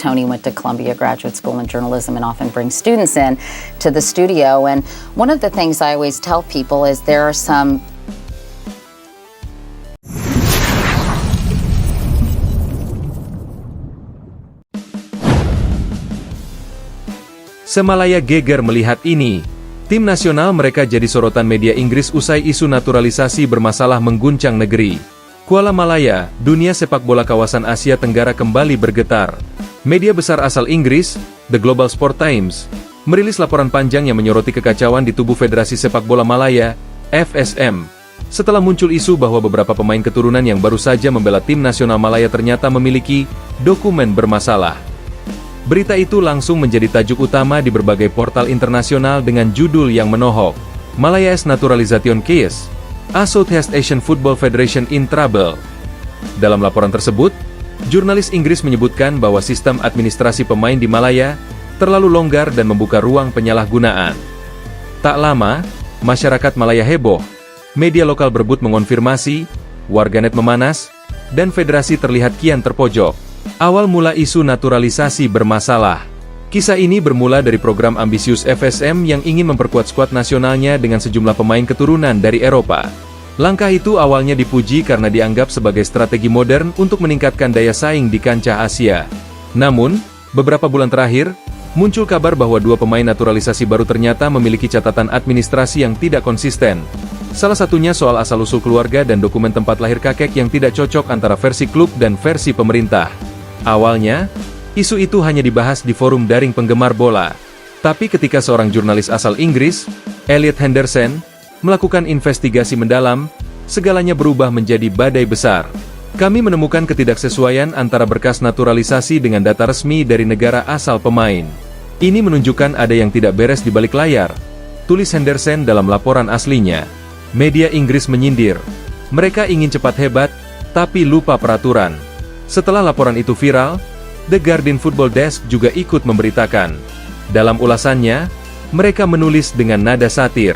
Tony went to Columbia Graduate School in journalism and often brings students in to the studio. And one of the things I always tell people is there are some Semalaya geger melihat ini. Tim nasional mereka jadi sorotan media Inggris usai isu naturalisasi bermasalah mengguncang negeri. Kuala Malaya, dunia sepak bola kawasan Asia Tenggara kembali bergetar. Media besar asal Inggris, The Global Sport Times, merilis laporan panjang yang menyoroti kekacauan di tubuh Federasi Sepak Bola Malaya, FSM. Setelah muncul isu bahwa beberapa pemain keturunan yang baru saja membela tim nasional Malaya ternyata memiliki dokumen bermasalah. Berita itu langsung menjadi tajuk utama di berbagai portal internasional dengan judul yang menohok. Malaya's Naturalization Case, a Southeast Asian Football Federation in Trouble. Dalam laporan tersebut, jurnalis Inggris menyebutkan bahwa sistem administrasi pemain di Malaya terlalu longgar dan membuka ruang penyalahgunaan. Tak lama, masyarakat Malaya heboh. Media lokal berebut mengonfirmasi, warganet memanas, dan federasi terlihat kian terpojok. Awal mula isu naturalisasi bermasalah. Kisah ini bermula dari program ambisius FSM yang ingin memperkuat skuad nasionalnya dengan sejumlah pemain keturunan dari Eropa. Langkah itu awalnya dipuji karena dianggap sebagai strategi modern untuk meningkatkan daya saing di kancah Asia. Namun, beberapa bulan terakhir, muncul kabar bahwa dua pemain naturalisasi baru ternyata memiliki catatan administrasi yang tidak konsisten. Salah satunya soal asal-usul keluarga dan dokumen tempat lahir kakek yang tidak cocok antara versi klub dan versi pemerintah. Awalnya, isu itu hanya dibahas di forum daring penggemar bola. Tapi ketika seorang jurnalis asal Inggris, Elliot Henderson, melakukan investigasi mendalam, segalanya berubah menjadi badai besar. Kami menemukan ketidaksesuaian antara berkas naturalisasi dengan data resmi dari negara asal pemain. Ini menunjukkan ada yang tidak beres di balik layar, tulis Henderson dalam laporan aslinya. Media Inggris menyindir, mereka ingin cepat hebat, tapi lupa peraturan. Setelah laporan itu viral, The Guardian Football Desk juga ikut memberitakan. Dalam ulasannya, mereka menulis dengan nada satir.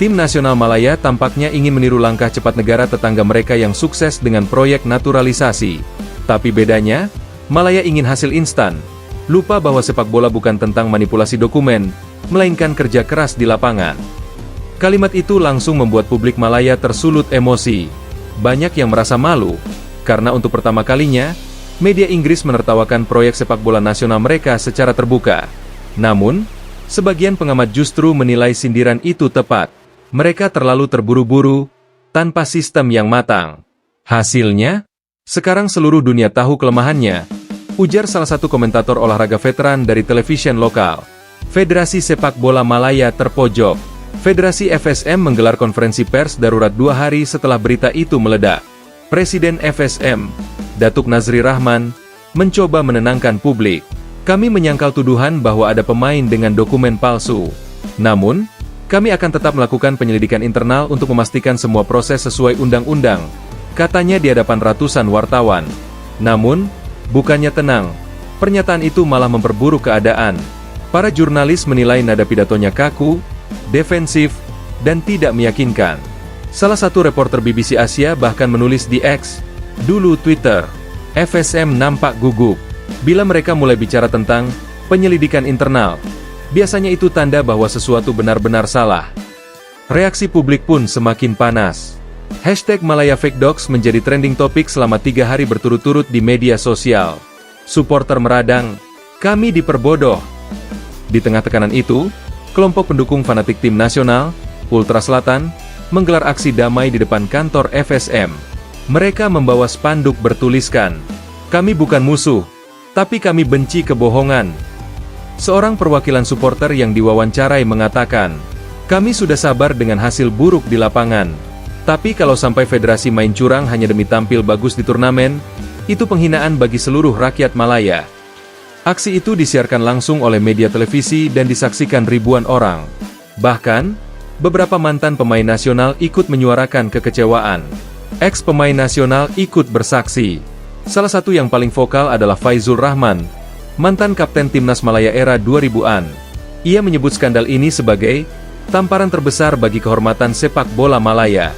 Tim nasional Malaya tampaknya ingin meniru langkah cepat negara tetangga mereka yang sukses dengan proyek naturalisasi. Tapi bedanya, Malaya ingin hasil instan. Lupa bahwa sepak bola bukan tentang manipulasi dokumen, melainkan kerja keras di lapangan. Kalimat itu langsung membuat publik Malaya tersulut emosi. Banyak yang merasa malu, karena untuk pertama kalinya, media Inggris menertawakan proyek sepak bola nasional mereka secara terbuka. Namun, sebagian pengamat justru menilai sindiran itu tepat. Mereka terlalu terburu-buru, tanpa sistem yang matang. Hasilnya, sekarang seluruh dunia tahu kelemahannya, ujar salah satu komentator olahraga veteran dari televisi lokal. Federasi Sepak Bola Malaya terpojok. Federasi FSM menggelar konferensi pers darurat 2 hari setelah berita itu meledak. Presiden FSM, Datuk Nazri Rahman, mencoba menenangkan publik. Kami menyangkal tuduhan bahwa ada pemain dengan dokumen palsu. Namun, kami akan tetap melakukan penyelidikan internal untuk memastikan semua proses sesuai undang-undang, katanya di hadapan ratusan wartawan. Namun, bukannya tenang, pernyataan itu malah memperburuk keadaan. Para jurnalis menilai nada pidatonya kaku, defensif, dan tidak meyakinkan. Salah satu reporter BBC Asia bahkan menulis di X, dulu Twitter, FSM nampak gugup. Bila mereka mulai bicara tentang penyelidikan internal, biasanya itu tanda bahwa sesuatu benar-benar salah. Reaksi publik pun semakin panas. Hashtag Malaya Fake Docs menjadi trending topik selama 3 hari berturut-turut di media sosial. Supporter meradang, kami diperbodoh. Di tengah tekanan itu, kelompok pendukung fanatik tim nasional, Ultra Selatan, menggelar aksi damai di depan kantor FSM. Mereka membawa spanduk bertuliskan, "Kami bukan musuh, tapi kami benci kebohongan." Seorang perwakilan supporter yang diwawancarai mengatakan, "Kami sudah sabar dengan hasil buruk di lapangan. Tapi kalau sampai federasi main curang hanya demi tampil bagus di turnamen, itu penghinaan bagi seluruh rakyat Malaya." Aksi itu disiarkan langsung oleh media televisi dan disaksikan ribuan orang. Bahkan, beberapa mantan pemain nasional ikut menyuarakan kekecewaan. Ex-pemain nasional ikut bersaksi. Salah satu yang paling vokal adalah Faizul Rahman, mantan kapten timnas Malaya era 2000-an. Ia menyebut skandal ini sebagai tamparan terbesar bagi kehormatan sepak bola Malaya.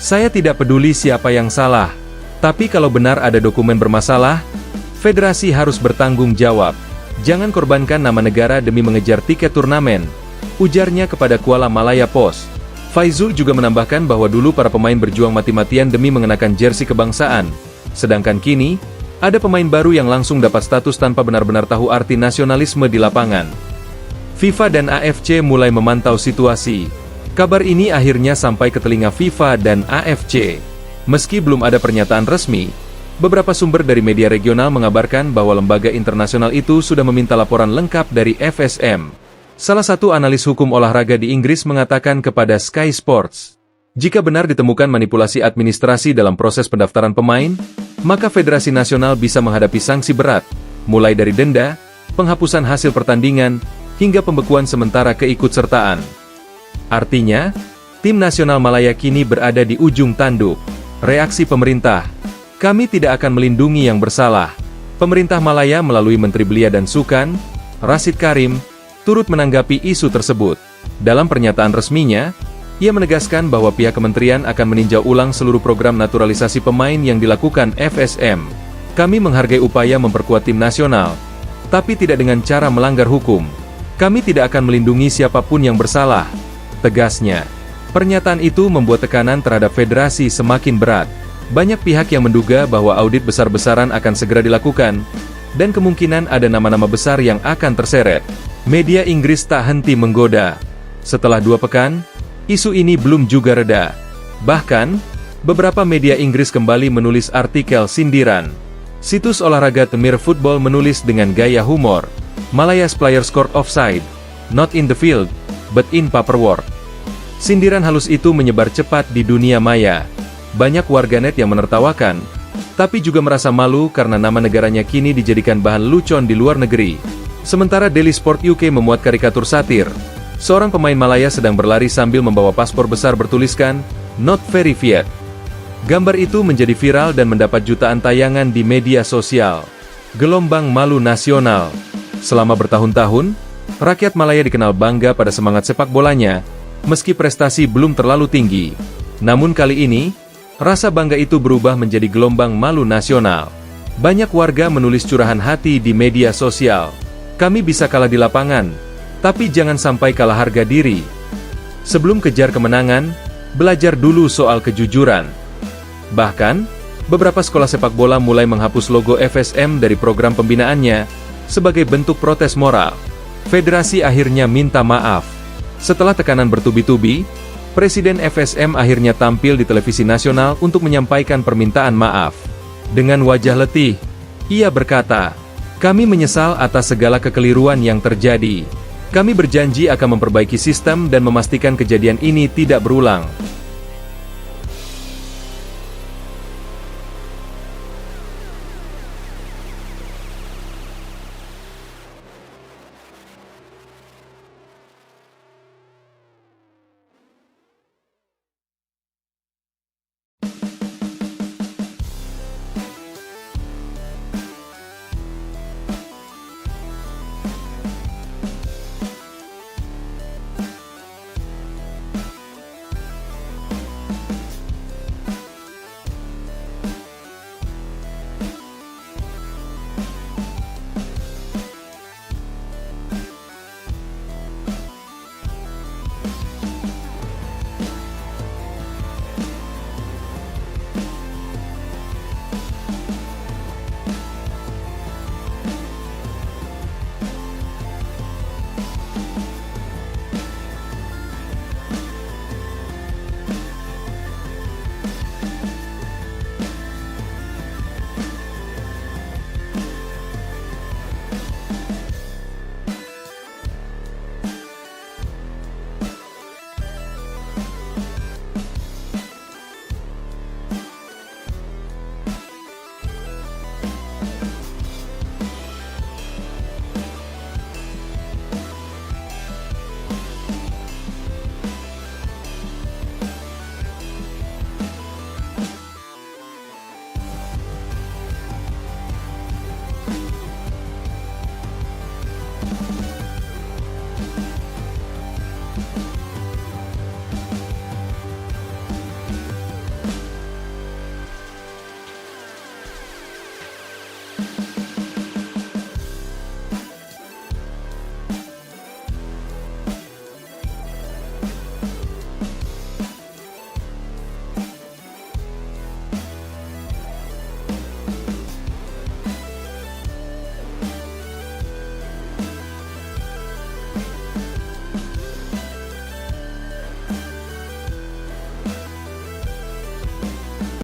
"Saya tidak peduli siapa yang salah, tapi kalau benar ada dokumen bermasalah, Federasi harus bertanggung jawab. Jangan korbankan nama negara demi mengejar tiket turnamen, ujarnya kepada Kuala Malaya Post. Faizul juga menambahkan bahwa dulu para pemain berjuang mati-matian demi mengenakan jersey kebangsaan, sedangkan kini, ada pemain baru yang langsung dapat status tanpa benar-benar tahu arti nasionalisme di lapangan. FIFA dan AFC mulai memantau situasi. Kabar ini akhirnya sampai ke telinga FIFA dan AFC. Meski belum ada pernyataan resmi, beberapa sumber dari media regional mengabarkan bahwa lembaga internasional itu sudah meminta laporan lengkap dari FSM. Salah satu analis hukum olahraga di Inggris mengatakan kepada Sky Sports, jika benar ditemukan manipulasi administrasi dalam proses pendaftaran pemain, maka Federasi Nasional bisa menghadapi sanksi berat, mulai dari denda, penghapusan hasil pertandingan, hingga pembekuan sementara keikutsertaan. Artinya, tim nasional Malaya kini berada di ujung tanduk. Reaksi pemerintah, kami tidak akan melindungi yang bersalah. Pemerintah Malaya melalui Menteri Belia dan Sukan, Rashid Karim, turut menanggapi isu tersebut. Dalam pernyataan resminya, ia menegaskan bahwa pihak kementerian akan meninjau ulang seluruh program naturalisasi pemain yang dilakukan FSM. Kami menghargai upaya memperkuat tim nasional, tapi tidak dengan cara melanggar hukum. Kami tidak akan melindungi siapapun yang bersalah, tegasnya. Pernyataan itu membuat tekanan terhadap federasi semakin berat. Banyak pihak yang menduga bahwa audit besar-besaran akan segera dilakukan, dan kemungkinan ada nama-nama besar yang akan terseret. Media Inggris tak henti menggoda. Setelah 2 pekan, isu ini belum juga reda. Bahkan, beberapa media Inggris kembali menulis artikel sindiran. Situs olahraga The Mirror Football menulis dengan gaya humor, Malaya's player scored offside, not in the field, but in paperwork. Sindiran halus itu menyebar cepat di dunia maya. Banyak warganet yang menertawakan, tapi juga merasa malu karena nama negaranya kini dijadikan bahan lucon di luar negeri. Sementara Daily Sport UK memuat karikatur satir. Seorang pemain Malaya sedang berlari sambil membawa paspor besar bertuliskan, "Not verified". Gambar itu menjadi viral dan mendapat jutaan tayangan di media sosial. Gelombang malu nasional. Selama bertahun-tahun, rakyat Malaya dikenal bangga pada semangat sepak bolanya, meski prestasi belum terlalu tinggi. Namun kali ini, rasa bangga itu berubah menjadi gelombang malu nasional. Banyak warga menulis curahan hati di media sosial. Kami bisa kalah di lapangan, tapi jangan sampai kalah harga diri. Sebelum kejar kemenangan, belajar dulu soal kejujuran. Bahkan, beberapa sekolah sepak bola mulai menghapus logo FSM dari program pembinaannya, sebagai bentuk protes moral. Federasi akhirnya minta maaf. Setelah tekanan bertubi-tubi, Presiden FSM akhirnya tampil di televisi nasional untuk menyampaikan permintaan maaf. Dengan wajah letih, ia berkata, "Kami menyesal atas segala kekeliruan yang terjadi. Kami berjanji akan memperbaiki sistem dan memastikan kejadian ini tidak berulang."